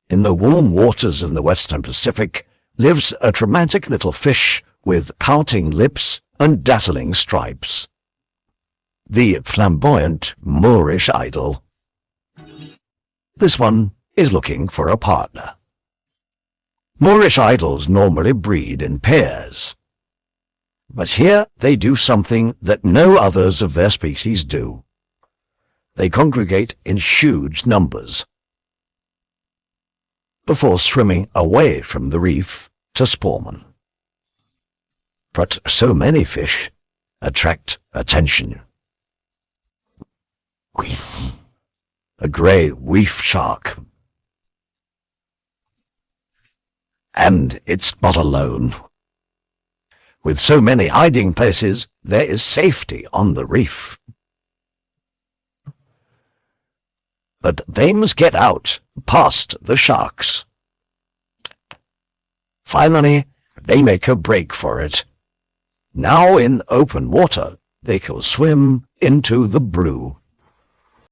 In the warm waters of the Western Pacific lives a dramatic little fish with pouting lips and dazzling stripes. The flamboyant Moorish Idol. This one is looking for a partner. Moorish idols normally breed in pairs. But here they do something that no others of their species do. They congregate in huge numbers before swimming away from the reef to spawn. But so many fish attract attention. A grey reef shark. And it's not alone. With so many hiding places, there is safety on the reef. But they must get out, past the sharks. Finally, they make a break for it. Now in open water, they can swim into the blue.